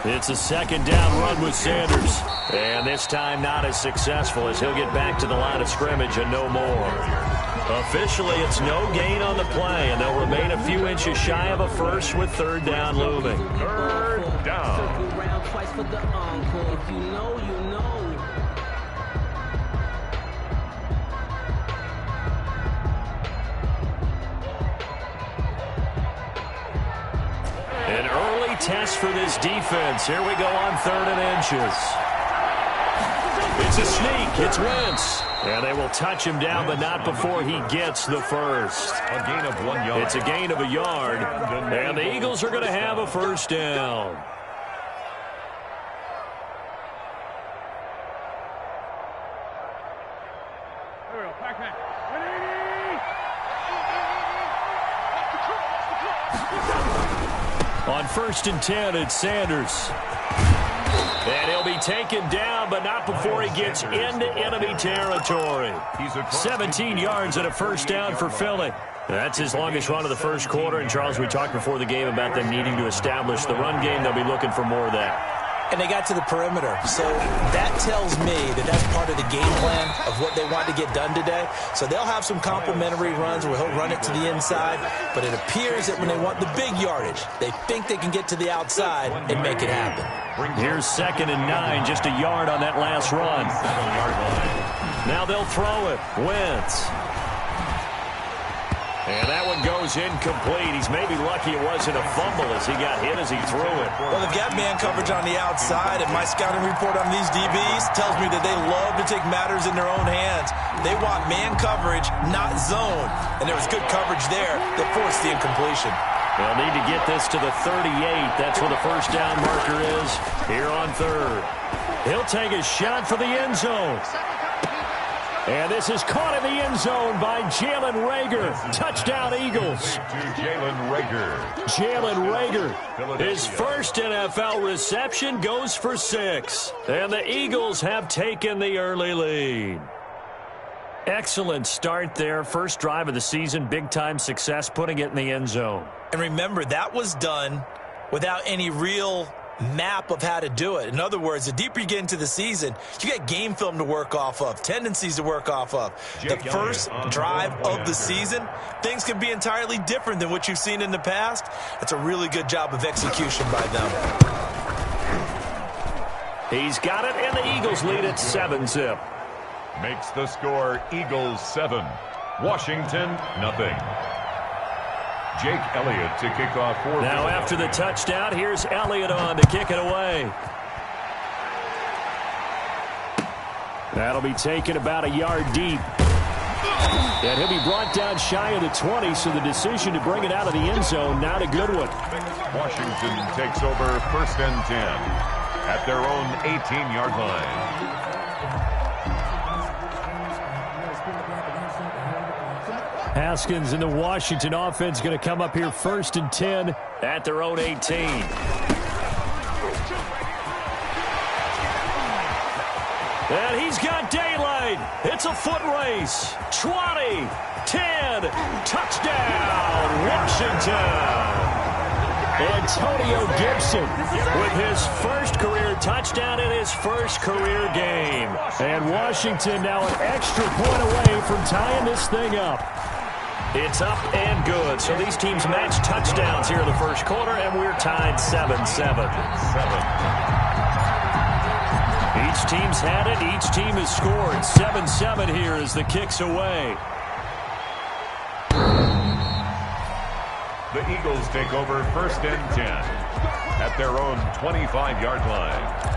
It's a second down run with Sanders. And this time not as successful as he'll get back to the line of scrimmage and no more. Officially, it's no gain on the play, and they'll remain a few inches shy of a first with third down looming. Third down. An early test for this defense. Here we go on 3rd and inches. It's a sneak. It's Wentz. And they will touch him down, but not before he gets the first. A gain of 1 yard. It's a gain of a yard. And the Eagles are going to have a first down. On 1st and 10, it's Sanders. And he'll be taken down, but not before he gets into enemy territory. 17 yards and a first down for Philly. That's his longest run of the first quarter. And, Charles, we talked before the game about them needing to establish the run game. They'll be looking for more of that. And they got to the perimeter. So that tells me that that's part of the game plan of what they want to get done today. So they'll have some complementary runs where he'll run it to the inside. But it appears that when they want the big yardage, they think they can get to the outside and make it happen. Here's 2nd and 9, just a yard on that last run. Now they'll throw it. Wentz. And that one goes incomplete. He's maybe lucky it wasn't a fumble as he got hit as he threw it. Well, they've got man coverage on the outside, and my scouting report on these DBs tells me that they love to take matters in their own hands. They want man coverage, not zone. And there was good coverage there that forced the incompletion. They'll need to get this to the 38. That's where the first down marker is here on 3rd. He'll take a shot for the end zone. And this is caught in the end zone by Jalen Reagor. Touchdown, Eagles. Jalen Reagor. Jalen Reagor. His first NFL reception goes for 6. And the Eagles have taken the early lead. Excellent start there. First drive of the season. Big-time success putting it in the end zone. And remember, that was done without any real map of how to do it. In other words, the deeper you get into the season, you get game film to work off of, tendencies to work off of. The first drive of the season, things can be entirely different than what you've seen in the past. It's a really good job of execution by them. He's got it, and the Eagles lead at 7-zip. Makes the score Eagles 7, Washington nothing. Jake Elliott to kick off for now after the touchdown, here's Elliott on to kick it away. That'll be taken about a yard deep. And he'll be brought down shy of the 20, so the decision to bring it out of the end zone, not a good one. Washington takes over 1st and 10 at their own 18-yard line. Haskins and the Washington offense going to come up here 1st and 10 at their own 18. And he's got daylight. It's a foot race. 20, 10, touchdown, Washington. Antonio Gibson with his first career touchdown in his first career game. And Washington now an extra point away from tying this thing up. It's up and good. So these teams match touchdowns here in the first quarter, and we're tied 7-7. Each team's had it. Each team has scored. 7-7 here as the kick's away. The Eagles take over 1st and 10 at their own 25-yard line.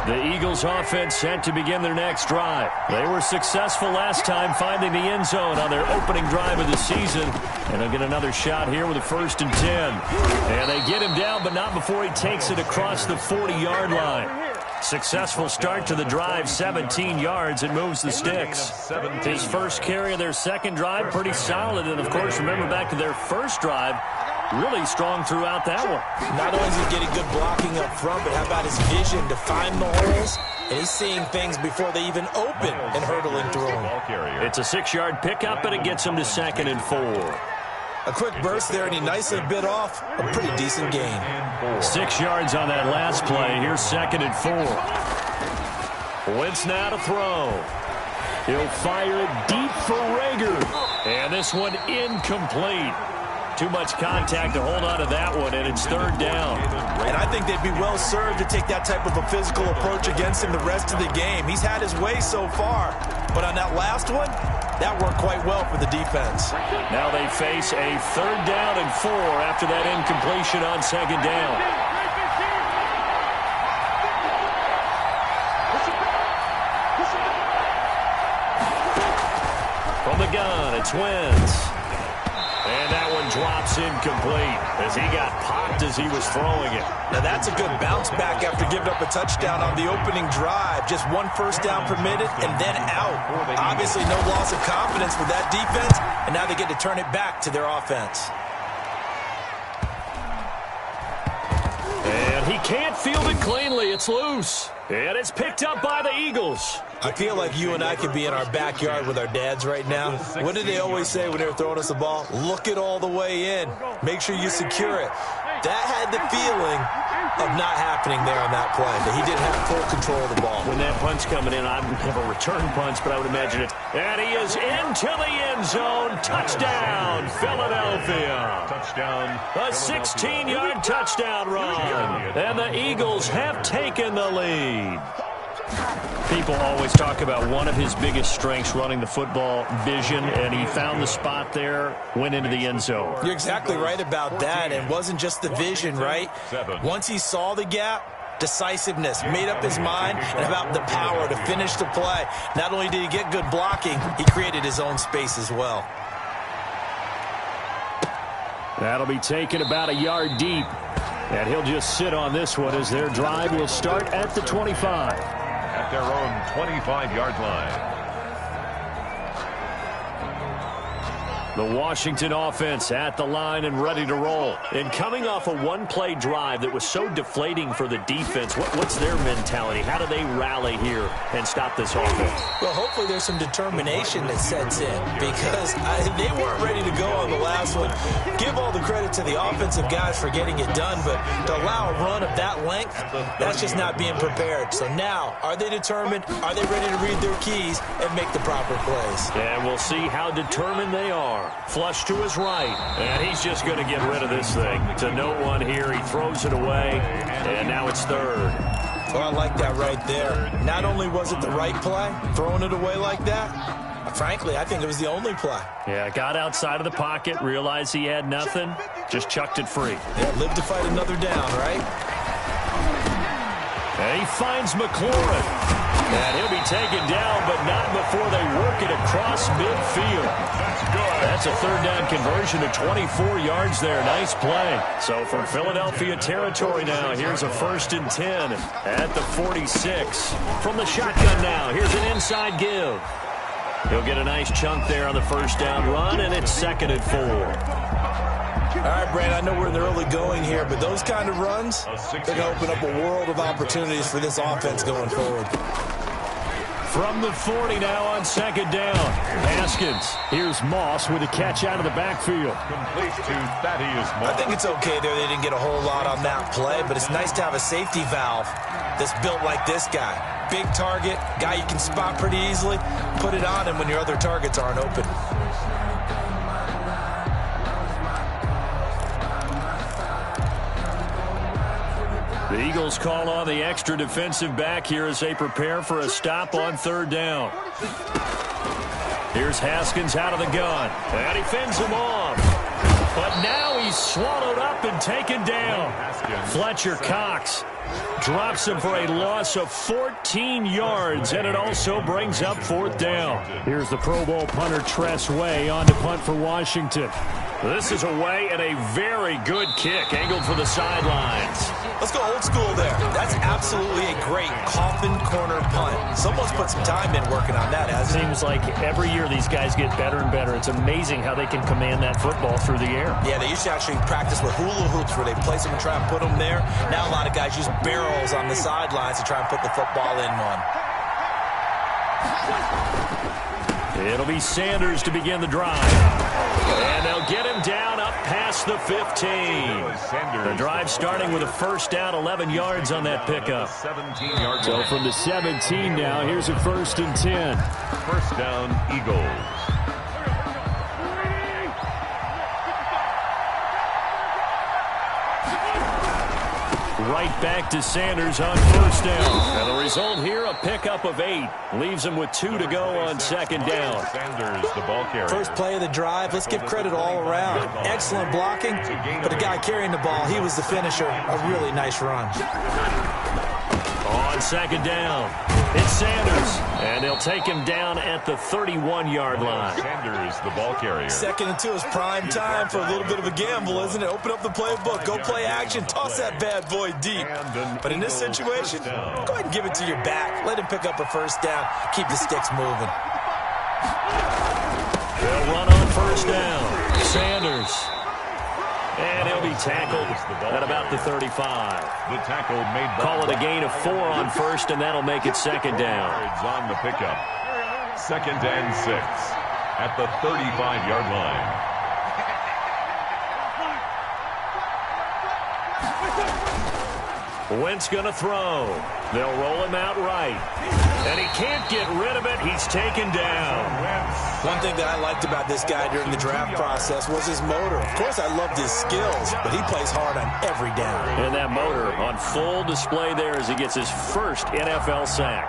The Eagles offense set to begin their next drive. They were successful last time finding the end zone on their opening drive of the season. And they'll get another shot here with a 1st and 10. And they get him down, but not before he takes it across the 40-yard line. Successful start to the drive, 17 yards, and moves the sticks. His first carry of their second drive, pretty solid. And, of course, remember back to their first drive, really strong throughout that one. Not only is he getting good blocking up front, but how about his vision to find the holes? And he's seeing things before they even open and hurdling through them. It's a 6-yard pickup, and it gets him to 2nd and 4. A quick burst there, and he nicely bit off a pretty decent gain. 6 yards on that last play. Here's 2nd and 4. Wentz now to throw. He'll fire it deep for Rager. And this one incomplete. Too much contact to hold on to that one, and it's 3rd down. And I think they'd be well served to take that type of a physical approach against him the rest of the game. He's had his way so far, but on that last one, that worked quite well for the defense. Now they face a 3rd down and 4 after that incompletion on 2nd down. From the gun, it's Wentz. And that one drops incomplete as he got popped as he was throwing it. Now that's a good bounce back after giving up a touchdown on the opening drive. Just 1 first down permitted and then out. Obviously no loss of confidence with that defense, and now they get to turn it back to their offense. And he can't field it cleanly. It's loose. And it's picked up by the Eagles. I feel like you and I could be in our backyard with our dads right now. What did they always say when they were throwing us the ball? Look it all the way in. Make sure you secure it. That had the feeling of not happening there on that play, that he didn't have full control of the ball. When that punch coming in, I don't have a return punch, but I would imagine it. And he is into the end zone. Touchdown, Philadelphia. Touchdown. A 16-yard touchdown run. And the Eagles have taken the lead. People always talk about one of his biggest strengths, running the football, vision, and he found the spot there, went into the end zone. You're exactly right about that. It wasn't just the vision, right? Once he saw the gap, decisiveness, made up his mind, and about the power to finish the play. Not only did he get good blocking, he created his own space as well. That'll be taken about a yard deep. And he'll just sit on this one as their drive will start at the 25. At their own 25-yard line. The Washington offense at the line and ready to roll. And coming off a one-play drive that was so deflating for the defense, what's their mentality? How do they rally here and stop this offense? Well, hopefully there's some determination that sets in because they weren't ready to go on the last one. Give all the credit to the offensive guys for getting it done, but to allow a run of that length, that's just not being prepared. So now, are they determined? Are they ready to read their keys and make the proper plays? And we'll see how determined they are. Flush to his right, and he's just going to get rid of this thing. To no one here, he throws it away, and now it's 3rd. Well, I like that right there. Not only was it the right play, throwing it away like that, frankly, I think it was the only play. Yeah, got outside of the pocket, realized he had nothing, just chucked it free. Yeah, live to fight another down, right? And he finds McLaurin. And he'll be taken down, but not before they work it across midfield. That's a 3rd down conversion to 24 yards there. Nice play. So from Philadelphia territory now, here's a 1st and 10 at the 46. From the shotgun now, here's an inside give. He'll get a nice chunk there on the 1st down run, and it's 2nd and 4. All right, Brad, I know we're in the early going here, but those kind of runs, they're going to open up a world of opportunities for this offense going forward. From the 40 now on 2nd down. Haskins. Here's Moss with a catch out of the backfield. Complete to Thaddeus Moss. I think it's okay there. They didn't get a whole lot on that play, but it's nice to have a safety valve that's built like this guy. Big target, guy you can spot pretty easily. Put it on him when your other targets aren't open. The Eagles call on the extra defensive back here as they prepare for a stop on 3rd down. Here's Haskins out of the gun, and he fends him off. But now he's swallowed up and taken down. Fletcher Cox drops him for a loss of 14 yards, and it also brings up 4th down. Here's the Pro Bowl punter Tress Way on to punt for Washington. This is away and a very good kick, angled for the sidelines. Let's go old school there. That's absolutely a great coffin corner punt. Someone's put some time in working on that, hasn't it? Seems like every year these guys get better and better. It's amazing how they can command that football through the air. Yeah, they used to to actually practice with hula hoops where they place them and try and put them there. Now a lot of guys use barrels on the sidelines to try and put the football in one. It'll be Sanders to begin the drive. And they'll get him down up past the 15. The drive starting with a first down, 11 yards on that pickup. So from the 17 now, here's a 1st and 10. First down, Eagles. Right back to Sanders on first down. And the result here, a pickup of 8. Leaves him with 2 to go on second down. Sanders, the ball carrier. First play of the drive, let's give credit all around. Excellent blocking, but the guy carrying the ball, he was the finisher. A really nice run. On second down, it's Sanders. And they'll take him down at the 31-yard line. Sanders, the ball carrier. 2nd and 2 is prime time for a little bit of a gamble, isn't it? Open up the playbook, go play action, toss that bad boy deep. But in this situation, go ahead and give it to your back. Let him pick up a first down. Keep the sticks moving. They'll run on first down. Sanders. And he'll be tackled at about the 35. The tackle made by Call it a gain of 4 on first, and that'll make it second down. on the pickup. 2nd and 6 at the 35-yard line. Wentz going to throw. They'll roll him out right. And he can't get rid of it. He's taken down. One thing that I liked about this guy during the draft process was his motor. Of course, I loved his skills, but he plays hard on every down. And that motor on full display there as he gets his first NFL sack.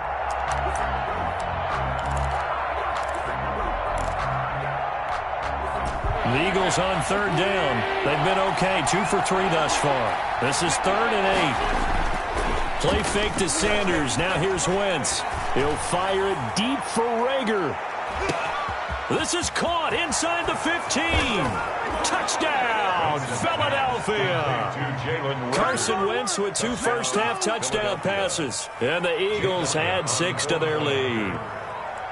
The Eagles on 3rd down. They've been okay, 2 for 3 thus far. This is 3rd and 8. Play fake to Sanders. Now here's Wentz. He'll fire it deep for Rager. This is caught inside the 15. Touchdown, Philadelphia. Carson Wentz with 2 first-half touchdown passes. And the Eagles add 6 to their lead.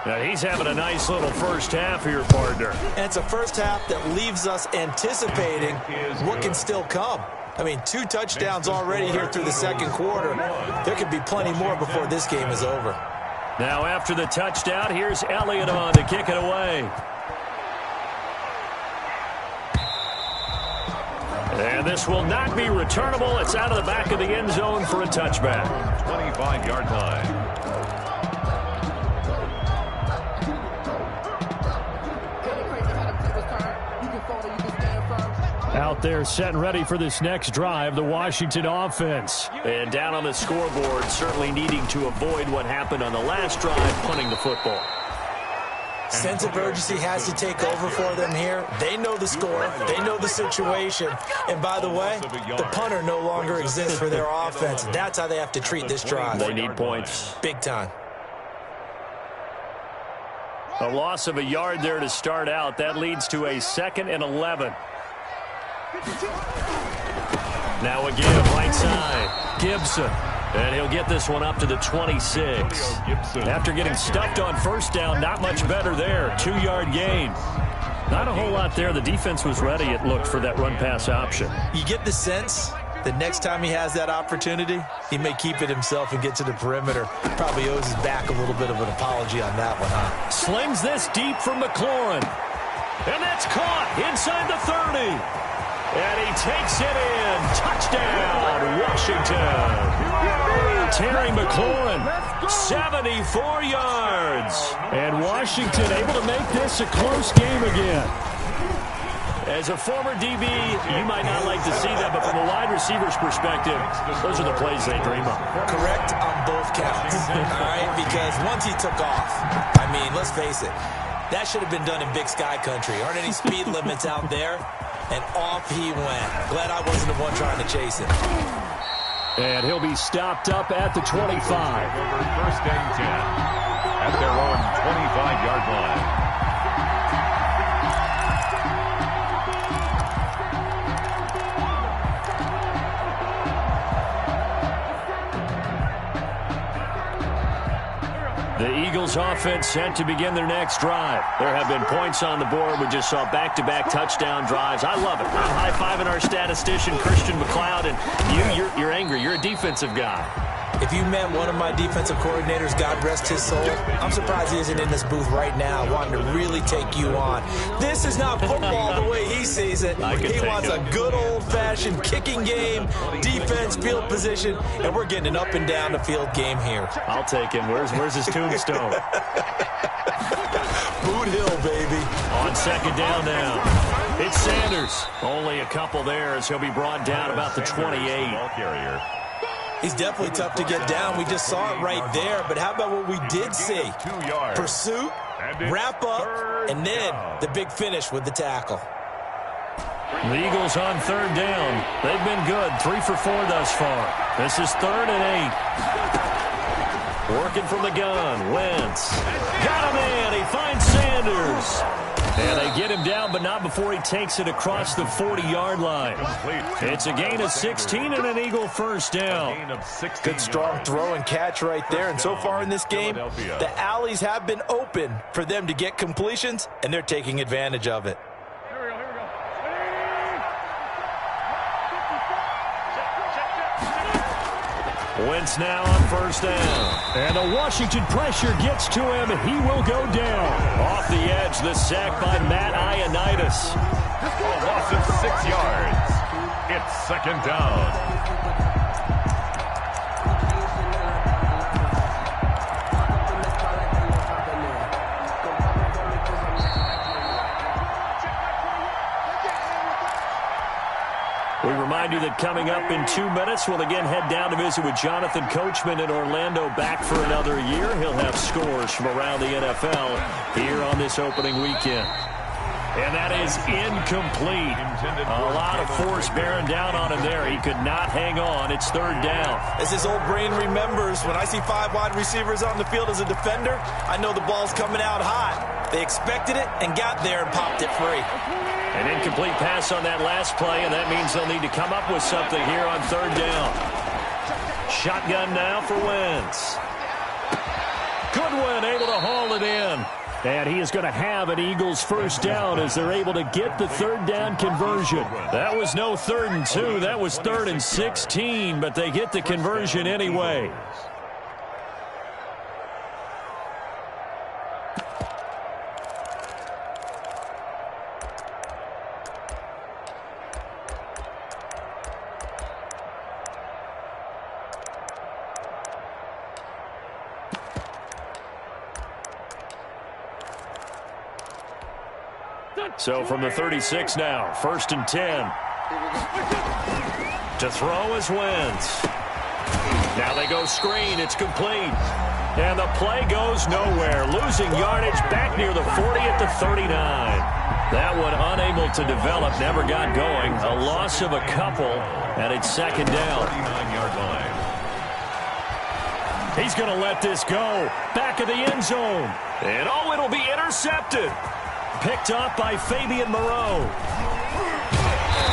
Now he's having a nice little first half here, partner. And it's a first half that leaves us anticipating what can still come. I mean, 2 touchdowns already here through the 2nd quarter. There could be plenty more before this game is over. Now after the touchdown, here's Elliott on to kick it away. And this will not be returnable. It's out of the back of the end zone for a touchback. 25-yard line. Out there set and ready for this next drive, the Washington offense. And down on the scoreboard, certainly needing to avoid what happened on the last drive, punting the football. Sense of urgency has to take over for them here. They know the score. They know the situation. And by the way, the punter no longer exists for their offense. That's how they have to treat this drive. They need points. Big time. A loss of a yard there to start out. That leads to a 2nd and 11. Now again, right side, Gibson. And he'll get this one up to the 26. After getting stuffed on first down, not much better there. 2-yard gain. Not a whole lot there. The defense was ready, it looked, for that run-pass option. You get the sense the next time he has that opportunity, he may keep it himself and get to the perimeter. Probably owes his back a little bit of an apology on that one, huh? Slings this deep from McLaurin. And that's caught inside the 30. And he takes it in. Touchdown, Washington. Terry McLaurin, 74 yards. And Washington able to make this a close game again. As a former DB, you might not like to see that, but from a wide receiver's perspective, those are the plays they dream of. Correct on both counts, all right? Because once he took off, I mean, let's face it, that should have been done in Big Sky country. Aren't any speed limits out there? And off he went. Glad I wasn't the one trying to chase him. And he'll be stopped up at the 25. First and 10 at their own 25-yard line. The Eagles offense set to begin their next drive. There have been points on the board. We just saw back-to-back touchdown drives. I love it. I'm high-fiving our statistician, Christian McLeod, and you're angry. You're a defensive guy. If you met one of my defensive coordinators, God rest his soul, I'm surprised he isn't in this booth right now wanting to really take you on. This is not football the way he sees it. He wants a good old-fashioned kicking game, defense, field position, and we're getting an up-and-down the field game here. I'll take him. Where's his tombstone? Boot Hill, baby. On second down now. It's Sanders. Only a couple there as he'll be brought down about the 28. Ball carrier. He's definitely tough to get down. We just saw it right there. But how about what we did see? Pursuit, wrap up, and then the big finish with the tackle. The Eagles on third down. They've been good. 3 for 4 thus far. This is 3rd and 8. Working from the gun. Wentz. Got him in. He finds Sanders. And they get him down, but not before he takes it across the 40-yard line. It's a gain of 16 and an Eagle first down. Good strong throw and catch right there. And so far in this game, the alleys have been open for them to get completions, and they're taking advantage of it. Wentz now on first down. And the Washington pressure gets to him. He will go down. Off the edge, the sack by Matt Ioannidis. A loss of 6 yards. It's second down. We remind you that coming up in 2 minutes, we'll again head down to visit with Jonathan Coachman in Orlando, back for another year. He'll have scores from around the NFL here on this opening weekend. And that is incomplete. A lot of force bearing down on him there. He could not hang on. It's third down. As his old brain remembers, when I see 5 wide receivers on the field as a defender, I know the ball's coming out hot. They expected it and got there and popped it free. An incomplete pass on that last play, and that means they'll need to come up with something here on third down. Shotgun now for Wentz. Goodwin able to haul it in. And he is going to have an Eagles first down as they're able to get the third down conversion. That was no 3rd and 2. That was 3rd and 16, but they get the conversion anyway. So from the 36 now, 1st and 10. To throw is Wentz. Now they go screen. It's complete. And the play goes nowhere. Losing yardage back near the 40 at the 39. That one unable to develop. Never got going. A loss of a couple. And it's second down. 39-yard line. He's going to let this go. Back of the end zone. And oh, it'll be intercepted. Picked up by Fabian Moreau.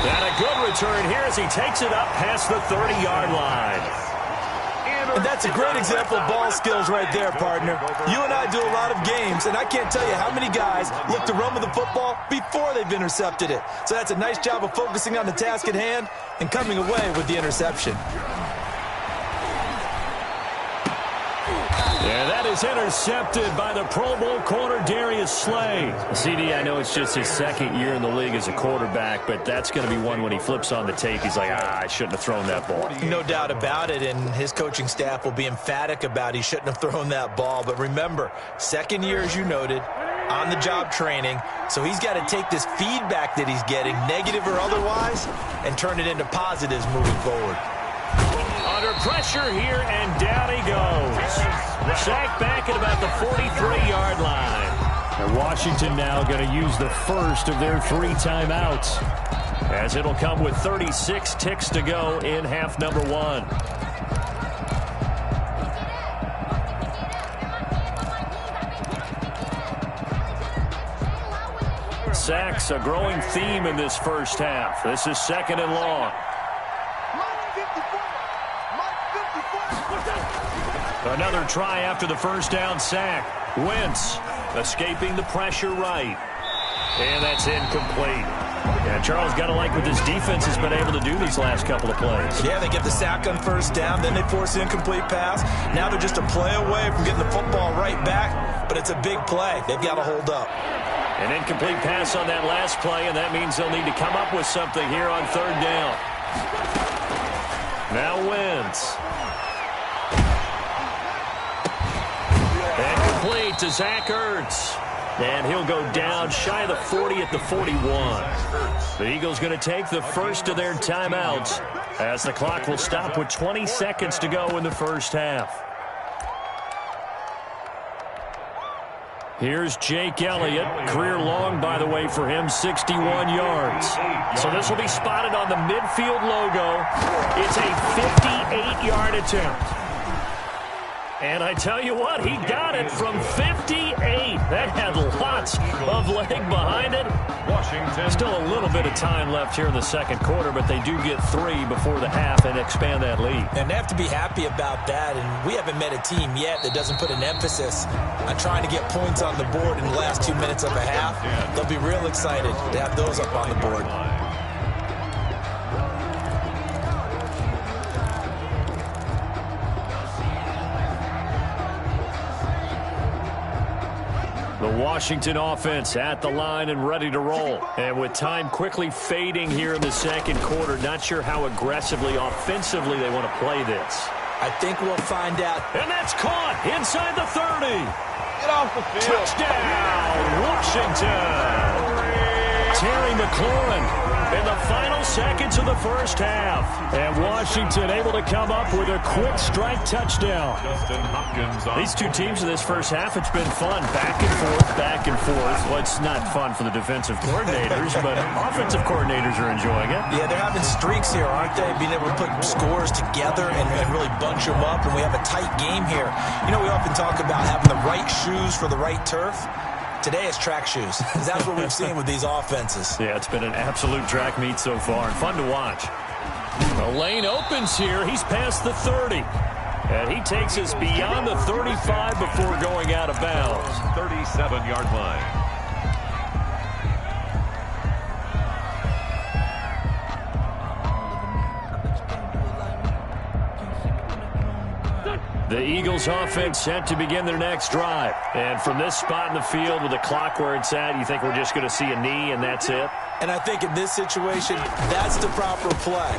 And a good return here as he takes it up past the 30-yard line. And that's a great example of ball skills right there, partner. You and I do a lot of games, and I can't tell you how many guys look to run with the football before they've intercepted it. So that's a nice job of focusing on the task at hand and coming away with the interception. And that is intercepted by the Pro Bowl corner Darius Slay. CD, I know it's just his 2nd year in the league as a quarterback, but that's going to be one when he flips on the tape. He's like, I shouldn't have thrown that ball. No doubt about it, and his coaching staff will be emphatic about he shouldn't have thrown that ball. But remember, 2nd year, as you noted, on-the-job training, so he's got to take this feedback that he's getting, negative or otherwise, and turn it into positives moving forward. Under pressure here, and down he goes. Sacked back at about the 43-yard line. And Washington now going to use the first of their 3 timeouts, as it'll come with 36 ticks to go in half number 1. Sacks, a growing theme in this first half. This is 2nd and long. Another try after the first down sack. Wentz escaping the pressure right. And that's incomplete. Yeah, Charles, got to like what this defense has been able to do these last couple of plays. Yeah, they get the sack on first down, then they force an incomplete pass. Now they're just a play away from getting the football right back, but it's a big play. They've got to hold up. An incomplete pass on that last play, and that means they'll need to come up with something here on third down. Now Wentz. And complete to Zach Ertz. And he'll go down shy of the 40 at the 41. The Eagles going to take the first of their timeouts as the clock will stop with 20 seconds to go in the first half. Here's Jake Elliott. Career long, by the way, for him, 61 yards. So this will be spotted on the midfield logo. It's a 58-yard attempt. And I tell you what, he got it from 58. That had lots of leg behind it. Washington. Still a little bit of time left here in the second quarter, but they do get 3 before the half and expand that lead. And they have to be happy about that. And we haven't met a team yet that doesn't put an emphasis on trying to get points on the board in the last 2 minutes of a half. They'll be real excited to have those up on the board. The Washington offense at the line and ready to roll. And with time quickly fading here in the second quarter, not sure how aggressively, offensively they want to play this. I think we'll find out. And that's caught inside the 30. Get off the field. Touchdown, Washington. Terry McLaurin in the final seconds of the first half. And Washington able to come up with a quick strike touchdown. Justin Hopkins on. These two teams in this first half, it's been fun. Back and forth, back and forth. Well, it's not fun for the defensive coordinators, but offensive coordinators are enjoying it. Yeah, they're having streaks here, aren't they? Being able to put scores together and really bunch them up, and we have a tight game here. You know, we often talk about having the right shoes for the right turf. Today it's track shoes. That's what we've seen with these offenses. Yeah, it's been an absolute track meet so far, and fun to watch. The lane opens here. He's past the 30. And he takes us beyond the 35 before going out of bounds. 37-yard line. The Eagles offense set to begin their next drive. And from this spot in the field with the clock where it's at, you think we're just going to see a knee and that's it? And I think in this situation, that's the proper play.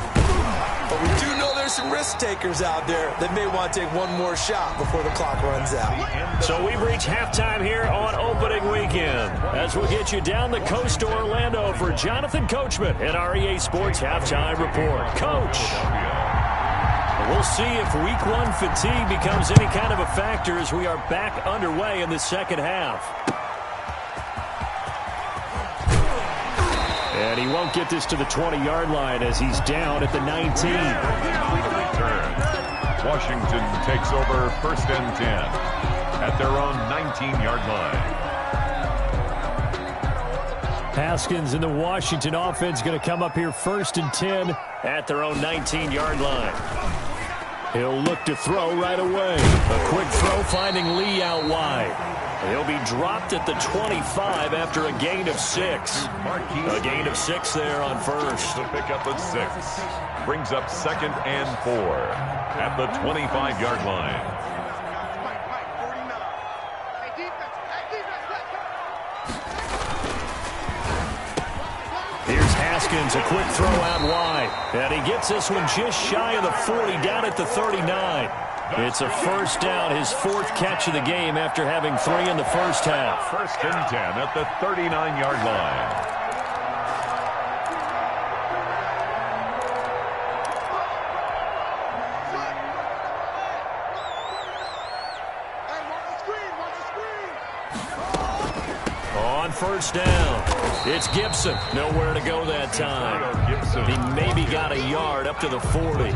But we do know there's some risk takers out there that may want to take one more shot before the clock runs out. So we've reached halftime here on opening weekend. As we'll get you down the coast to Orlando for Jonathan Coachman at our EA Sports Halftime Report. Coach. We'll see if week one fatigue becomes any kind of a factor as we are back underway in the second half. And he won't get this to the 20-yard line as he's down at the 19. Washington takes over first and 10 at their own 19-yard line. Haskins and the Washington offense going to come up here first and 10 at their own 19-yard line. He'll look to throw right away. A quick throw finding Lee out wide. He'll be dropped at the 25 after a gain of 6. A gain of 6 there on first. To pick up a 6. Brings up second and 4 at the 25-yard line. Here's Haskins, a quick throw out wide. And he gets this one just shy of the 40, down at the 39. It's a first down, his 4th catch of the game after having 3 in the first half. First and 10 at the 39-yard line. On first down, it's Gibson. Nowhere to go that time. He maybe got a yard up to the 40. Made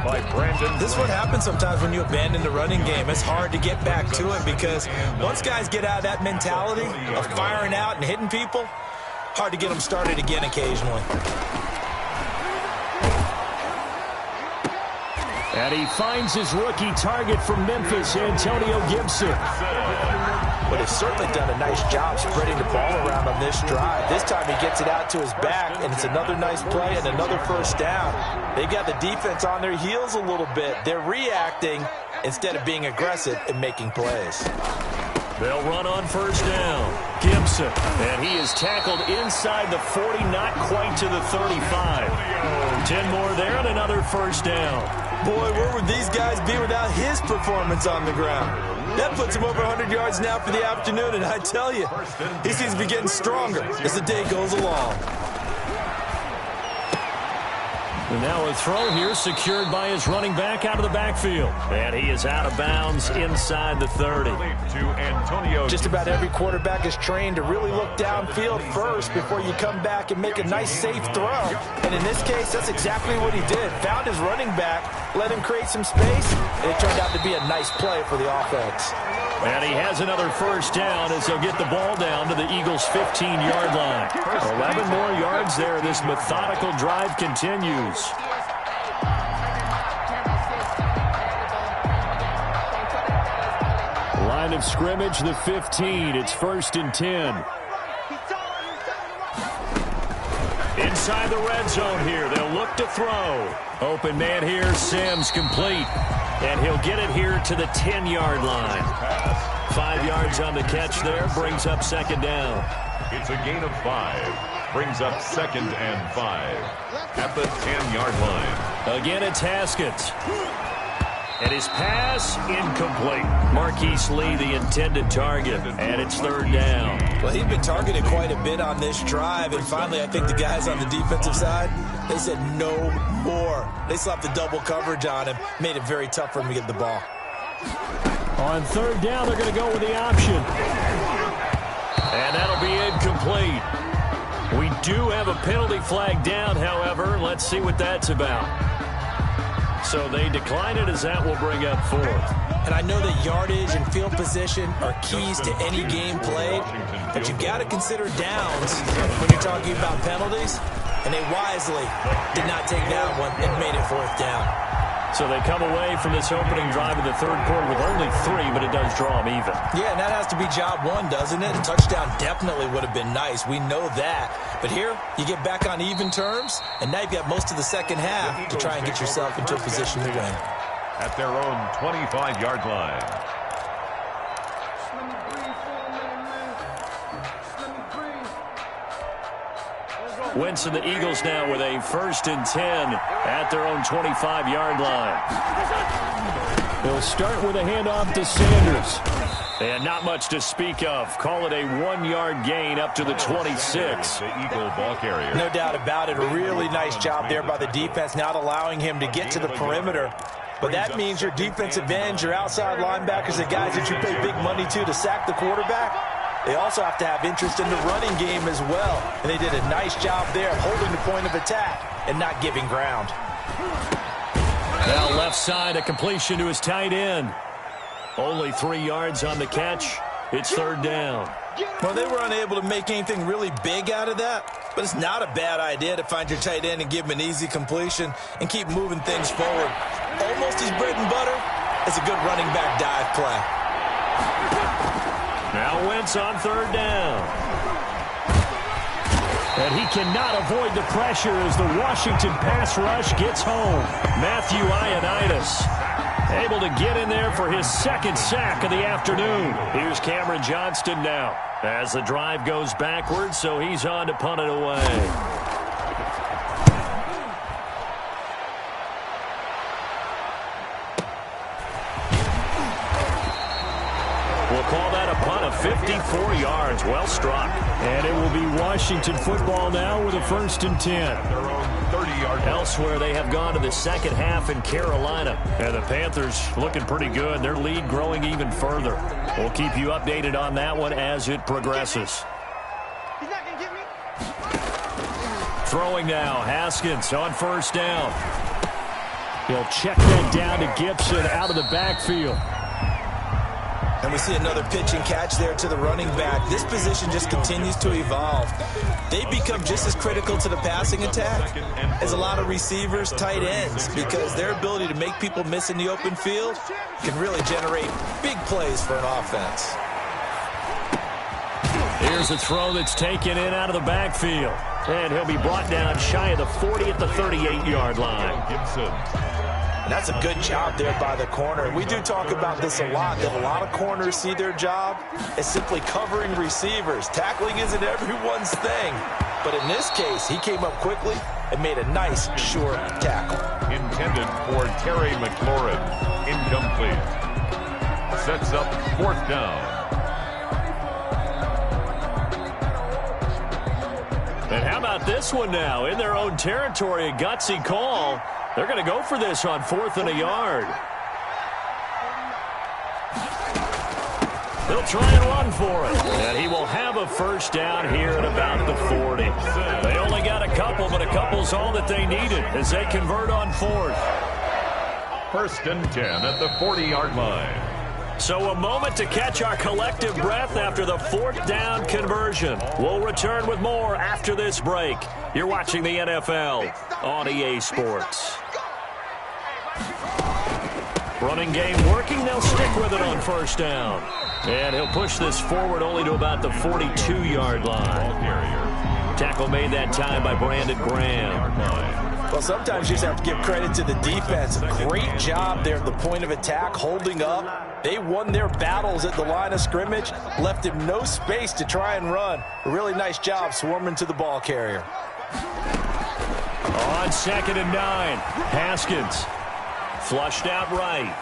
by Brandon. This is what happens sometimes when you abandon the running game. It's hard to get back to it because once guys get out of that mentality of firing out and hitting people, hard to get them started again occasionally. And he finds his rookie target from Memphis, Antonio Gibson. But they've certainly done a nice job spreading the ball around on this drive. This time he gets it out to his back, and it's another nice play and another first down. They got the defense on their heels a little bit. They're reacting instead of being aggressive and making plays. They'll run on first down. Gibson, and he is tackled inside the 40, not quite to the 35. 10 more there and another first down. Boy, where would these guys be without his performance on the ground? That puts him over 100 yards now for the afternoon, and I tell you, he seems to be getting stronger as the day goes along. And now a throw here secured by his running back out of the backfield. And he is out of bounds inside the 30. Just about every quarterback is trained to really look downfield first before you come back and make a nice, safe throw. And in this case, that's exactly what he did. Found his running back, let him create some space, and it turned out to be a nice play for the offense. And he has another first down as they'll get the ball down to the Eagles' 15-yard line. 11 more yards there. This methodical drive continues. Line of scrimmage, the 15. It's 1st and 10. Inside the red zone here. They'll look to throw. Open man here. Sims complete. And he'll get it here to the 10-yard line. 5 yards on the catch there. Brings up 2nd down. It's a gain of 5. Brings up 2nd and 5. At the 10-yard line. Again, it's Haskins. And his pass incomplete. Marquise Lee, the intended target. And it's 3rd down. Well, he's been targeted quite a bit on this drive. And finally, I think the guys on the defensive side, they said no more. They slapped the double coverage on him. Made it very tough for him to get the ball. On 3rd down, they're going to go with the option. And that'll be incomplete. We do have a penalty flag down, however. Let's see what that's about. So they decline it as that will bring up 4th. And I know that yardage and field position are keys to any game played, but you've got to consider downs when you're talking about penalties. And they wisely did not take that one and made it 4th down. So they come away from this opening drive in the 3rd quarter with only 3, but it does draw them even. Yeah, and that has to be job 1, doesn't it? A touchdown definitely would have been nice. We know that. But here, you get back on even terms, and now you've got most of the second half to try and get yourself into a position to win. At their own 25-yard line. Wentz and the Eagles now with a 1st and 10 at their own 25-yard line. They'll start with a handoff to Sanders. And not much to speak of. Call it a 1-yard gain up to the 26. The Eagle ball carrier. No doubt about it. A really nice job there by the defense, not allowing him to get to the perimeter. But that means your defensive ends, your outside linebackers, the guys that you pay big money to sack the quarterback, they also have to have interest in the running game as well. And they did a nice job there of holding the point of attack and not giving ground. Now left side, a completion to his tight end. Only 3 yards on the catch. It's 3rd down. Well, they were unable to make anything really big out of that, but it's not a bad idea to find your tight end and give him an easy completion and keep moving things forward. Almost his bread and butter is a good running back dive play. Now Wentz on 3rd down. And he cannot avoid the pressure as the Washington pass rush gets home. Matthew Ioannidis able to get in there for his 2nd sack of the afternoon. Here's Cameron Johnston now as the drive goes backwards, so he's on to punt it away. We'll call that a punt of 54 yards. Well struck. And it will be Washington football now with a 1st and 10. Elsewhere, they have gone to the second half in Carolina. And the Panthers looking pretty good. Their lead growing even further. We'll keep you updated on that one as it progresses. Throwing now, Haskins on 1st down. He'll check that down to Gibson out of the backfield. And we see another pitch and catch there to the running back. This position just continues to evolve. They become just as critical to the passing attack as a lot of receivers, tight ends, because their ability to make people miss in the open field can really generate big plays for an offense. Here's a throw that's taken in out of the backfield. And he'll be brought down shy of the 40 at the 38-yard line. And that's a good job there by the corner. We do talk about this a lot, that a lot of corners see their job as simply covering receivers. Tackling isn't everyone's thing. But in this case, he came up quickly and made a nice, sure tackle. Intended for Terry McLaurin. Incomplete. Sets up 4th down. And how about this one now? In their own territory, a gutsy call. They're going to go for this on 4th and a yard. They'll try and run for it. And he will have a first down here at about the 40. They only got a couple, but a couple's all that they needed as they convert on 4th. 1st and 10 at the 40-yard line. So a moment to catch our collective breath after the 4th down conversion. We'll return with more after this break. You're watching the NFL on EA Sports. Running game working. They'll stick with it on 1st down. And he'll push this forward only to about the 42-yard line. Tackle made that time by Brandon Graham. Well, sometimes you just have to give credit to the defense. Great job there at the point of attack, holding up. They won their battles at the line of scrimmage, left him no space to try and run. A really nice job swarming to the ball carrier. On 2nd and 9, Haskins flushed out right.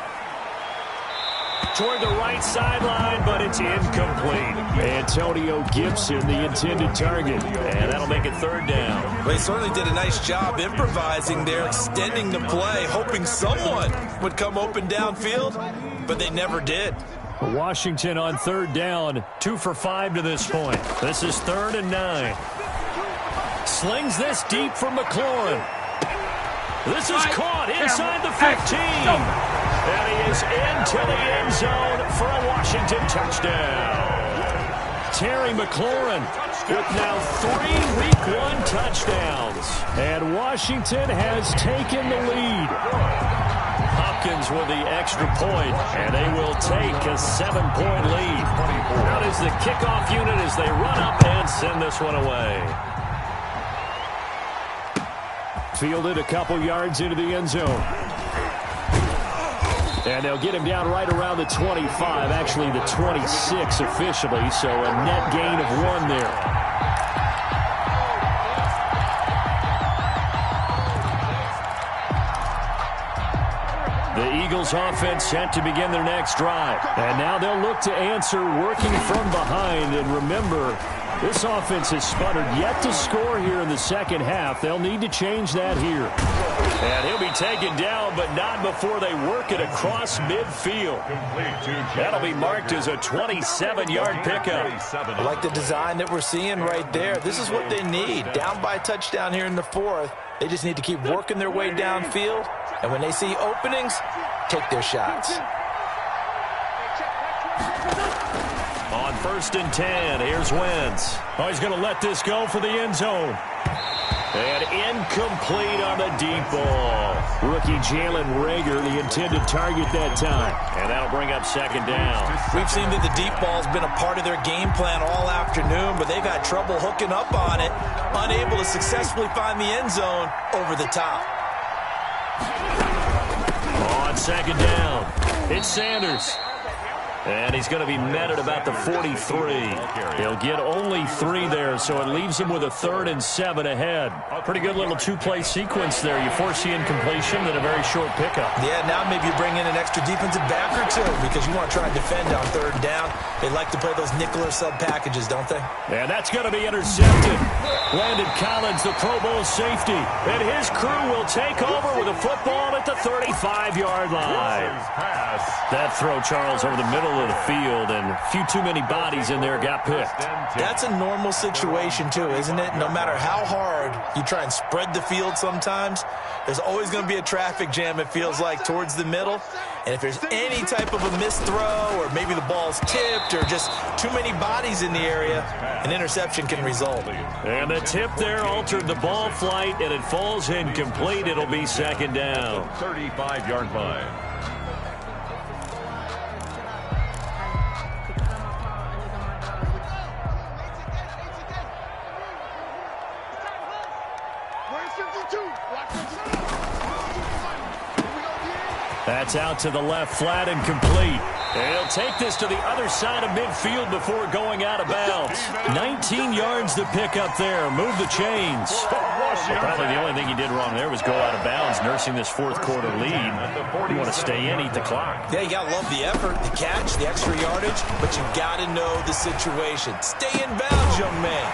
Toward the right sideline, but it's incomplete. Antonio Gibson, the intended target, and that'll make it 3rd down. Well, he certainly did a nice job improvising there, extending the play, hoping someone would come open downfield, but they never did. Washington on 3rd down, 2 for 5 to this point. This is 3rd and 9. Slings this deep for McLaurin. This is caught inside the 15. And he is into the end zone for a Washington touchdown. Terry McLaurin with now 3 Week 1 touchdowns. And Washington has taken the lead. Hopkins with the extra point, and they will take a 7-point lead. Out is the kickoff unit as they run up and send this one away. Fielded a couple yards into the end zone. And they'll get him down right around the 25, actually the 26 officially, so a net gain of 1 there. The Eagles offense set to begin their next drive. And now they'll look to answer working from behind. And remember, this offense has sputtered yet to score here in the second half. They'll need to change that here. And he'll be taken down, but not before they work it across midfield. That'll be marked as a 27-yard pickup. I like the design that we're seeing right there. This is what they need. Down by a touchdown here in the 4th. They just need to keep working their way downfield. And when they see openings, take their shots. On 1st and 10, here's Wentz. Oh, he's going to let this go for the end zone. And incomplete on the deep ball. Rookie Jalen Reagor, the intended target that time. And that'll bring up 2nd down. We've seen that the deep ball's been a part of their game plan all afternoon, but they've had trouble hooking up on it, unable to successfully find the end zone over the top. On 2nd down, it's Sanders. And he's going to be met at about the 43. He'll get only 3 there, so it leaves him with a 3rd and 7 ahead. Pretty good little 2-play sequence there. You force the incompletion, then a very short pickup. Yeah, now maybe you bring in an extra defensive back or 2 because you want to try and defend on 3rd down. They like to play those nickel or sub packages, don't they? And that's going to be intercepted. Landon Collins, the Pro Bowl safety. And his crew will take over with a football at the 35. 35-yard line. That throw, Charles, over the middle of the field, and a few too many bodies in there got picked. That's a normal situation, too, isn't it? No matter how hard you try and spread the field sometimes, there's always going to be a traffic jam, it feels like, towards the middle. And if there's any type of a missed throw or maybe the ball's tipped or just too many bodies in the area, an interception can result. And the tip there altered the ball flight, and it falls incomplete. It'll be second down. 35-yard line. That's out to the left, flat and complete. And he'll take this to the other side of midfield before going out of bounds. 19 yards to pick up there. Move the chains. Probably the only thing he did wrong there was go out of bounds, nursing this fourth quarter lead. You want to stay in, eat the clock. Yeah, you got to love the effort, the catch, the extra yardage, but you got to know the situation. Stay in bounds, young man.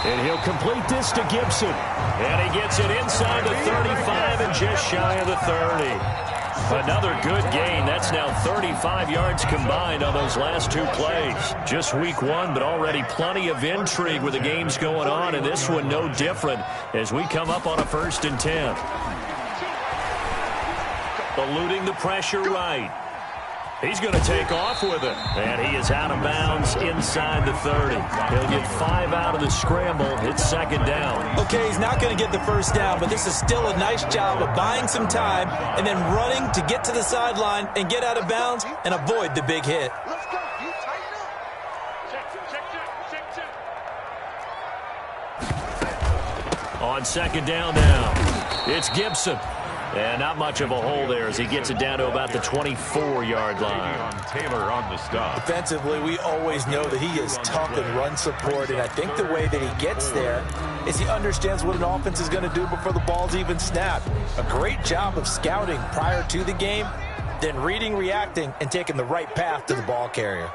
And he'll complete this to Gibson. And he gets it inside the 35 and just shy of the 30. Another good gain. That's now 35 yards combined on those last two plays. Just week one, but already plenty of intrigue with the games going on, and this one no different as we come up on a 1st and 10. Eluding the pressure right. He's going to take off with it. And he is out of bounds inside the 30. He'll get 5 out of the scramble. It's second down. Okay, he's not going to get the first down, but this is still a nice job of buying some time and then running to get to the sideline and get out of bounds and avoid the big hit. On second down now, it's Gibson. And not much of a hole there as he gets it down to about the 24-yard line. Taylor on the stop. Defensively, we always know that he is tough in run support, and I think the way that he gets there is he understands what an offense is going to do before the ball's even snapped. A great job of scouting prior to the game, then reading, reacting, and taking the right path to the ball carrier.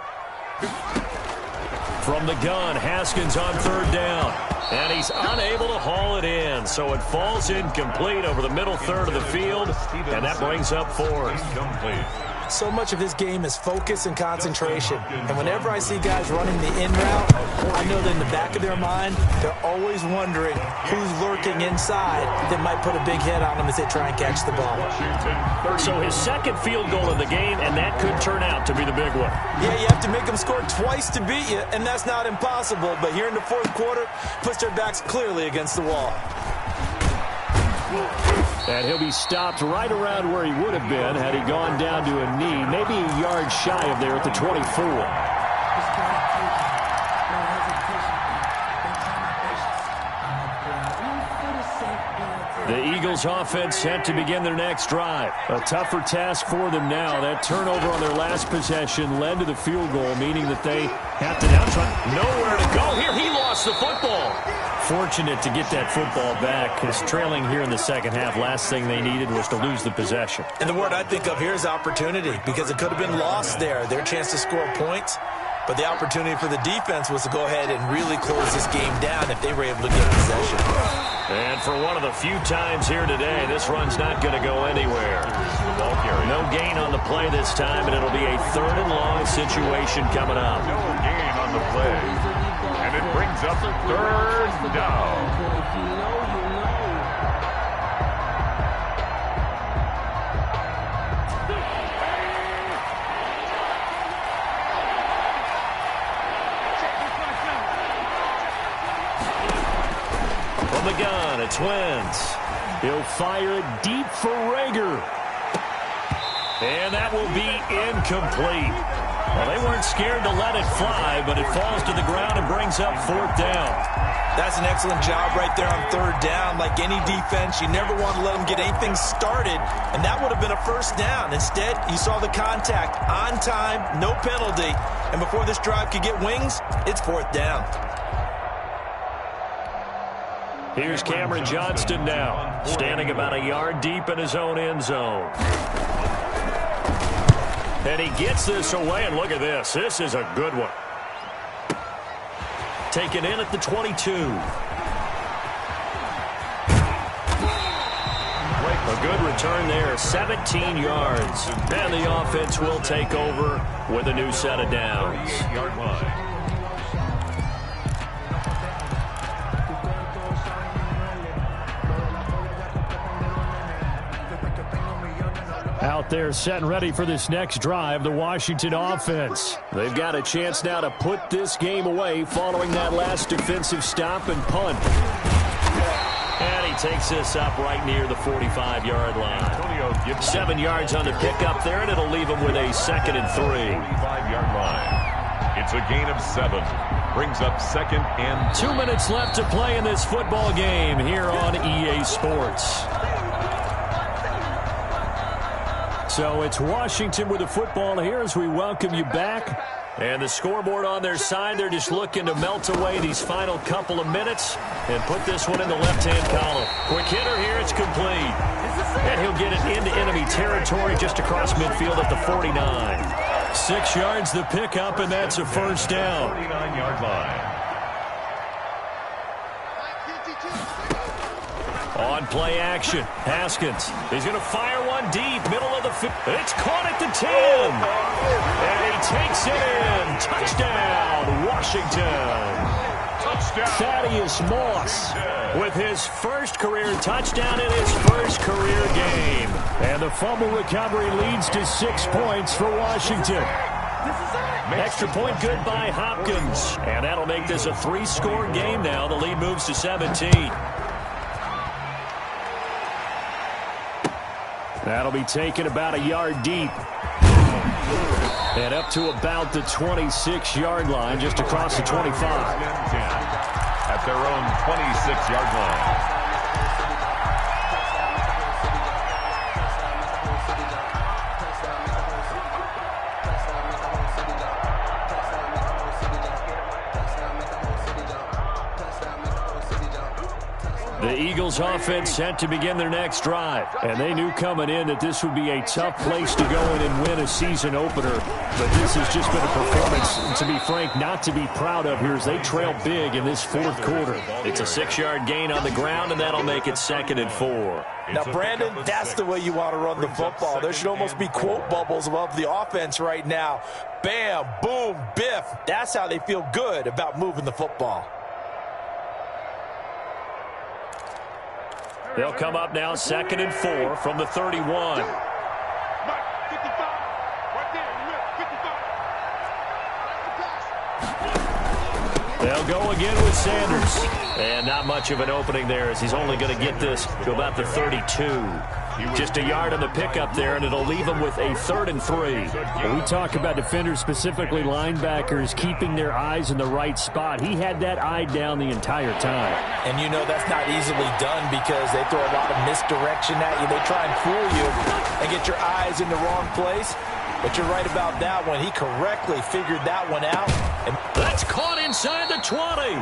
From the gun, Haskins on third down. And he's unable to haul it in, so it falls incomplete over the middle third of the field, and that brings up fourth. So much of this game is focus and concentration, and whenever I see guys running the in route, I know that in the back of their mind, they're always wondering who's lurking inside that might put a big hit on them as they try and catch the ball. So his second field goal of the game, and that could turn out to be the big one. Yeah, you have to make them score twice to beat you, and that's not impossible, but here in the fourth quarter, puts their backs clearly against the wall. And he'll be stopped right around where he would have been had he gone down to a knee, maybe a yard shy of there at the 24. The Eagles offense set to begin their next drive. A tougher task for them now. That turnover on their last possession led to the field goal, meaning that they have to now try. Nowhere to go here. He lost the football. Fortunate to get that football back, because trailing here in the second half, last thing they needed was to lose the possession. And the word I think of here is opportunity, because it could have been lost there, their chance to score points. But the opportunity for the defense was to go ahead and really close this game down if they were able to get possession. And for one of the few times here today, this run's not going to go anywhere. No gain on the play this time, and it'll be a 3rd and long situation coming up. No gain on the play. And it brings up 3rd down. From the gun, it's Wentz. He'll fire it deep for Rager. And that will be incomplete. Well, they weren't scared to let it fly, but it falls to the ground and brings up 4th down. That's an excellent job right there on 3rd down. Like any defense, you never want to let them get anything started, and that would have been a 1st down. Instead, you saw the contact on time, no penalty, and before this drive could get wings, it's 4th down. Here's Cameron Johnston now, standing about a yard deep in his own end zone. And he gets this away, and look at this. This is a good one. Taken in at the 22. A good return there, 17 yards. And the offense will take over with a new set of downs. 38-yard line. Out there set and ready for this next drive, the Washington offense. They've got a chance now to put this game away following that last defensive stop and punt. And he takes this up right near the 45-yard line. 7 yards on the pickup there, and it'll leave him with a 2nd and 3. 45-yard line. It's a gain of 7. Brings up 2nd and 2 minutes left to play in this football game here on EA Sports. So it's Washington with the football here as we welcome you back. And the scoreboard on their side, they're just looking to melt away these final couple of minutes and put this one in the left-hand column. Quick hitter here, it's complete. And he'll get it into enemy territory just across midfield at the 49. 6 yards the pickup, and that's a first down. 49-yard line. On play action, Haskins. He's going to fire one deep, middle of the field. It's caught at the 10. And he takes it in. Touchdown, Washington. Touchdown. Thaddeus Moss with his first career touchdown in his first career game. And the fumble recovery leads to 6 points for Washington. Extra point good by Hopkins. And that'll make this a 3-score game now. The lead moves to 17. That'll be taken about a yard deep. And up to about the 26-yard line, just across the 25. At their own 26-yard line. The Eagles offense set to begin their next drive. And they knew coming in that this would be a tough place to go in and win a season opener. But this has just been a performance, to be frank, not to be proud of here as they trail big in this fourth quarter. It's a 6-yard gain on the ground, and that'll make it 2nd and 4. Now, Brandon, that's the way you want to run the football. There should almost be quote bubbles above the offense right now. Bam, boom, biff. That's how they feel good about moving the football. They'll come up now 2nd and 4 from the 31. They'll go again with Sanders. And not much of an opening there as he's only going to get this to about the 32. Just a yard on the pickup there, and it'll leave him with a 3rd and 3. When we talk about defenders, specifically linebackers, keeping their eyes in the right spot, he had that eye down the entire time. And you know that's not easily done because they throw a lot of misdirection at you. They try and fool you and get your eyes in the wrong place. But you're right about that one. He correctly figured that one out. And that's caught inside the 20.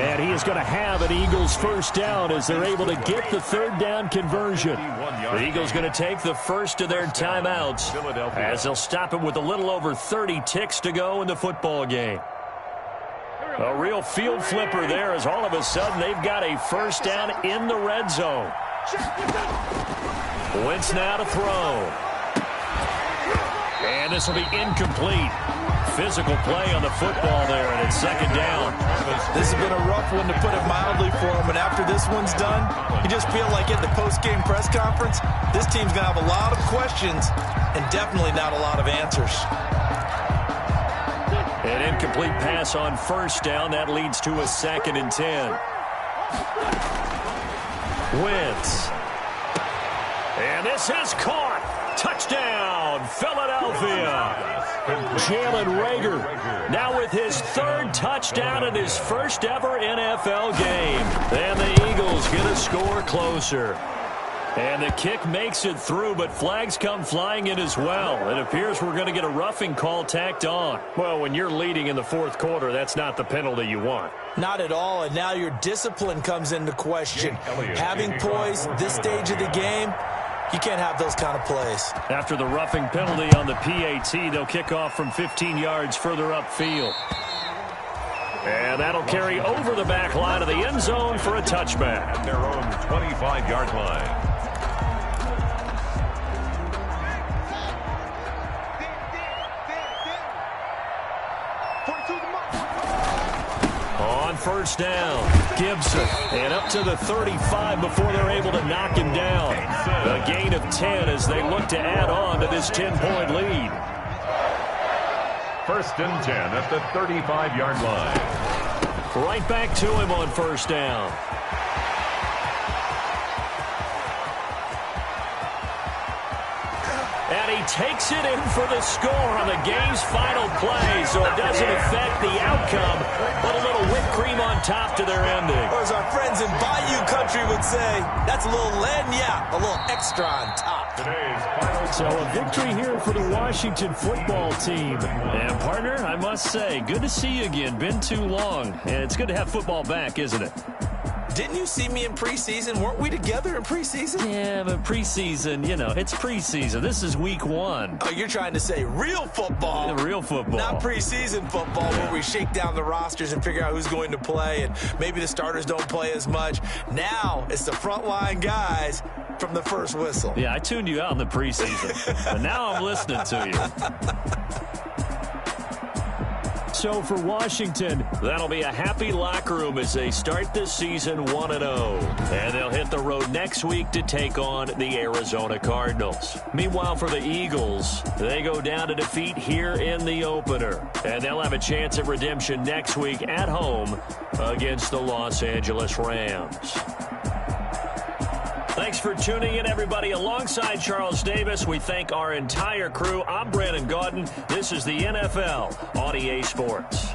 And he is going to have an Eagles first down as they're able to get the 3rd down conversion. The Eagles going to take the first of their timeouts as they'll stop him with a little over 30 ticks to go in the football game. A real field flipper there as all of a sudden they've got a first down in the red zone. Wentz now to throw. And this will be incomplete. Physical play on the football there, and it's 2nd down. This has been a rough one, to put it mildly, for him. And after this one's done, you just feel like at the post-game press conference, this team's going to have a lot of questions and definitely not a lot of answers. An incomplete pass on first down. That leads to a 2nd and 10. Wentz. And this is caught. Touchdown, Philadelphia. Jalen Reagor now with his 3rd touchdown in his first ever NFL game. And the Eagles get a score closer. And the kick makes it through, but flags come flying in as well. It appears we're going to get a roughing call tacked on. Well, when you're leading in the fourth quarter, that's not the penalty you want. Not at all, and now your discipline comes into question. Having poise this stage of the game, you can't have those kind of plays. After the roughing penalty on the PAT, they'll kick off from 15 yards further upfield. And that'll carry over the back line of the end zone for a touchback. At their own 25-yard line. on first down. Gibson, and up to the 35 before they're able to knock him down. A gain of 10 as they look to add on to this 10-point lead. 1st and 10 at the 35-yard line. Right back to him on first down. And he takes it in for the score on the game's final play, so it doesn't affect the outcome, but a little whipped cream on top to their ending. Or as our friends in Bayou Country would say, that's a little lagniappe, a little extra on top. Today's final. So a victory here for the Washington football team. And partner, I must say, good to see you again. Been too long. And it's good to have football back, isn't it? Didn't you see me in preseason? Weren't we together in preseason? Yeah, but preseason, you know, it's preseason. This is week 1. Oh, you're trying to say real football. Yeah, real football. Not preseason football where we shake down the rosters and figure out who's going to play, and maybe the starters don't play as much. Now it's the frontline guys from the first whistle. Yeah, I tuned you out in the preseason, but now I'm listening to you. So for Washington, that'll be a happy locker room as they start this season 1-0. And they'll hit the road next week to take on the Arizona Cardinals. Meanwhile, for the Eagles, they go down to defeat here in the opener. And they'll have a chance at redemption next week at home against the Los Angeles Rams. Thanks for tuning in, everybody. Alongside Charles Davis, we thank our entire crew. I'm Brandon Gaudin. This is the NFL on EA Sports.